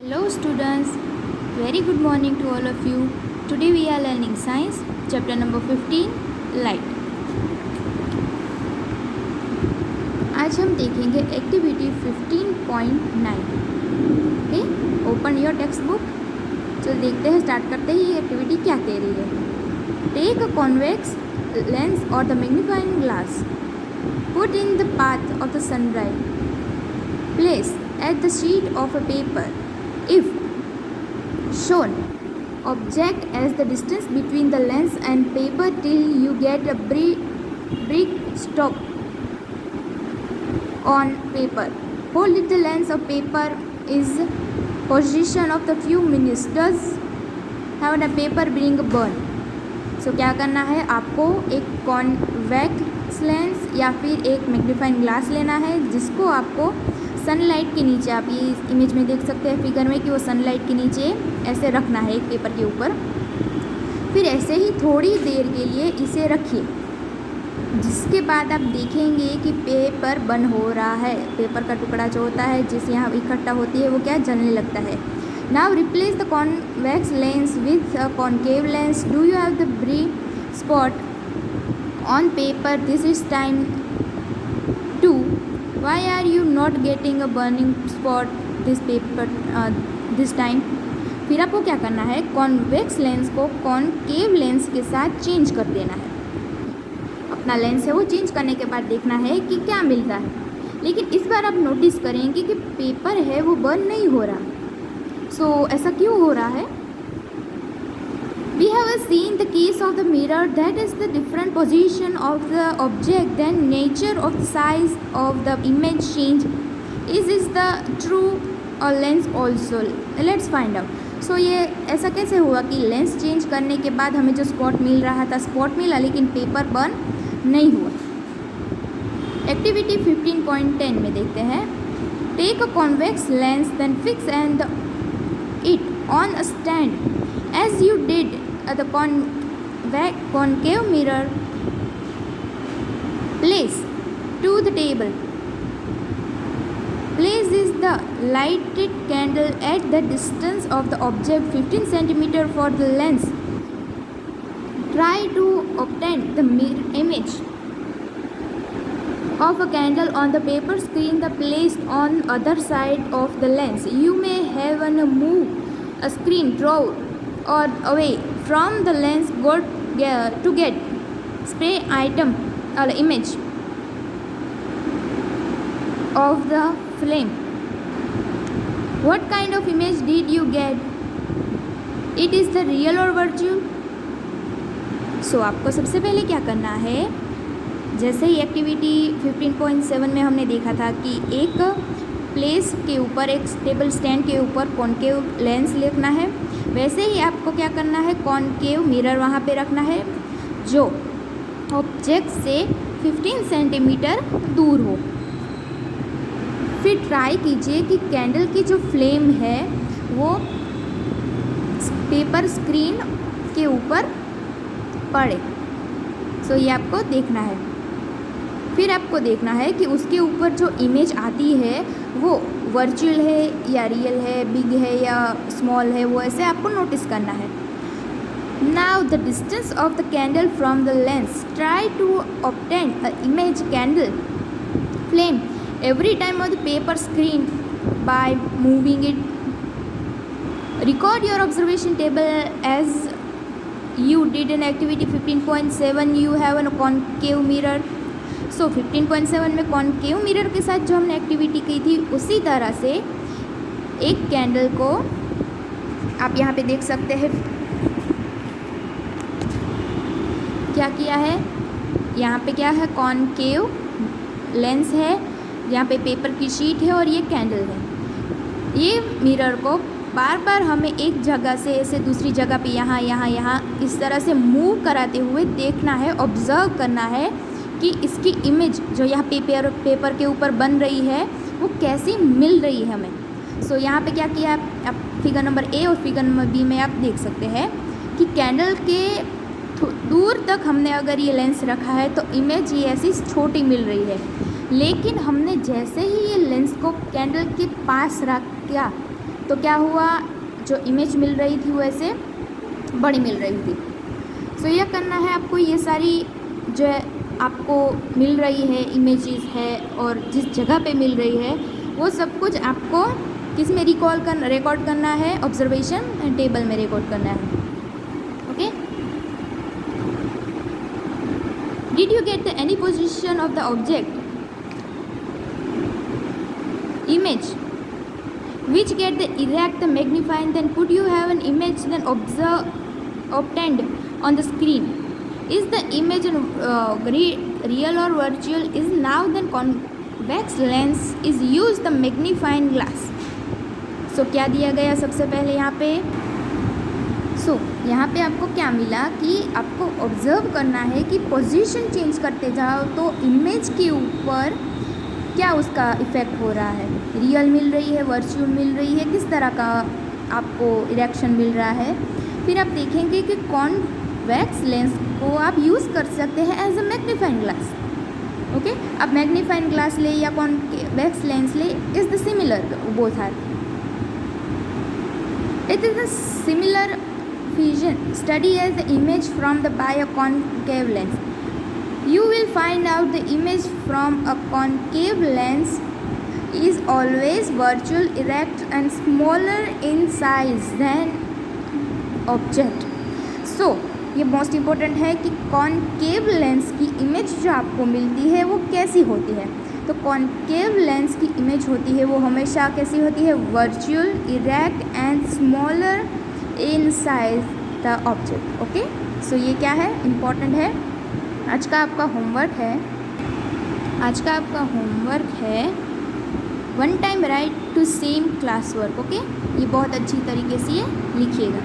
Hello students, very good morning to all of you. Today we are learning science, chapter number 15, light. आज हम देखेंगे activity 15.9. Okay, open your text book. चलो देखते हैं, start करते हैं ये एक्टिविटी क्या कह रही है. टेक अ कॉन्वेक्स लेंस और the magnifying glass. Put in the path of the sunrise. Place at the sheet of a paper. If shown, object as the distance between the lens and paper till you get a brick stop on paper. Hold it the lens of paper is position of the few minutes. Does have a paper being burned? So क्या करना है आपको, एक convex lens या फिर एक magnifying glass लेना है जिसको आपको सनलाइट के नीचे, आप ये इमेज में देख सकते हैं फिगर में कि वो सनलाइट के नीचे ऐसे रखना है एक पेपर के ऊपर. फिर ऐसे ही थोड़ी देर के लिए इसे रखिए, जिसके बाद आप देखेंगे कि पेपर बर्न हो रहा है. पेपर का टुकड़ा जो होता है जिस यहाँ इकट्ठा होती है वो क्या जलने लगता है. Now replace the convex lens with a concave lens. Do you have the brick spot on paper this is time 2. Why are you not getting a burning spot this time? फिर आपको क्या करना है, कॉन्वेक्स लेंस को concave lens के साथ change कर देना है. अपना लेंस है वो चेंज करने के बाद देखना है कि क्या मिल रहा है. लेकिन इस बार आप नोटिस करेंगे कि पेपर है वो बर्न नहीं हो रहा. सो ऐसा क्यों हो रहा है? We have seen the case of the mirror, that is the different position of the object, then nature of the size of the image change. Is the true or lens also? Let's find out. So ये ऐसा कैसे हुआ कि lens change करने के बाद हमें जो स्पॉट मिल रहा था, स्पॉट मिला लेकिन पेपर बर्न नहीं हुआ. एक्टिविटी 15.10 में देखते हैं. Take a convex lens then fix and it on a stand as you did the concave mirror. Place to the table. Place is the lighted candle at the distance of the object 15 cm for the lens. Try to obtain the mirror image of a candle on the paper screen that placed on other side of the lens. You may have to move a screen draw or away from the lens to get spray item or image of the flame. What kind of image did you get? It is the real or virtual? So आपको सबसे पहले क्या करना है, जैसे ही activity 15.7 में हमने देखा था कि एक प्लेस के ऊपर, एक टेबल स्टैंड के ऊपर कॉनकेव लेंस रखना है, वैसे ही आपको क्या करना है, कॉनकेव मिरर वहाँ पे रखना है जो ऑब्जेक्ट से 15 सेंटीमीटर दूर हो. फिर ट्राई कीजिए कि कैंडल की जो फ्लेम है वो पेपर स्क्रीन के ऊपर पड़े. सो ये आपको देखना है. फिर आपको देखना है कि उसके ऊपर जो इमेज आती है वो वर्चुअल है या रियल है, बिग है या स्मॉल है, वो ऐसे आपको नोटिस करना है. Now the distance of the candle from the lens. Try to obtain a image candle flame every time of the paper screen by moving it. Record your observation table as you did in activity 15.7. you have a concave mirror. So 15.7 में concave mirror के साथ जो हमने activity की थी उसी तरह से एक कैंडल को आप यहाँ पे देख सकते हैं क्या किया है. यहाँ पे क्या है, कॉनकेव लेंस है, यहाँ पे पेपर की शीट है और ये कैंडल है. ये मिरर को बार बार हमें एक जगह से ऐसे दूसरी जगह पे यहाँ यहाँ यहाँ इस तरह से मूव कराते हुए देखना है, ऑब्ज़र्व करना है कि इसकी इमेज जो यहाँ पेपर के ऊपर बन रही है वो कैसी मिल रही है हमें. सो यहाँ पे क्या किया आप फिगर नंबर ए और फिगर नंबर बी में आप देख सकते हैं कि कैंडल के दूर तक हमने अगर ये लेंस रखा है तो इमेज ये ऐसी छोटी मिल रही है. लेकिन हमने जैसे ही ये लेंस को कैंडल के पास रखा तो क्या हुआ, जो इमेज मिल रही थी वो ऐसे बड़ी मिल रही थी। सो यह करना है आपको, ये सारी जो आपको मिल रही है इमेजेस है और जिस जगह पे मिल रही है वो सब कुछ आपको किस में रिकॉर्ड करना है, ऑब्जर्वेशन टेबल में रिकॉर्ड करना है। Okay, did you get the any position of the object image which get the erect, the magnifying, then could you have an image then obtained on the screen? Is the image real or virtual? Is now then convex lens is used the magnifying glass. So क्या दिया गया सबसे पहले यहाँ पे, यहाँ पे आपको क्या मिला कि आपको ऑब्जर्व करना है कि पोजीशन चेंज करते जाओ तो इमेज के ऊपर क्या उसका इफ़ेक्ट हो रहा है, रियल मिल रही है, वर्चुअल मिल रही है, किस तरह का आपको रिएक्शन मिल रहा है। फिर आप देखेंगे कि कॉन्वेक्स लेंस को आप यूज़ कर सकते हैं as a magnifying glass. Okay, अब मैग्नीफाइंग ग्लास ले या कॉन्वेक्स लेंस ले, is the similar both are, it is the similar vision. Study as the image from the by a concave lens. You will find out the image from a concave lens is always virtual, erect and smaller in size than object. So ये most important है कि concave lens की image जो आपको मिलती है वो कैसी होती है। तो कॉन्केव लेंस की इमेज होती है वो हमेशा कैसी होती है, virtual, erect and smaller in size the object. Okay, so ये क्या है, इम्पॉर्टेंट है। आज का आपका होमवर्क है one time write to same class work. Okay, ये बहुत अच्छी तरीके से ये लिखिएगा।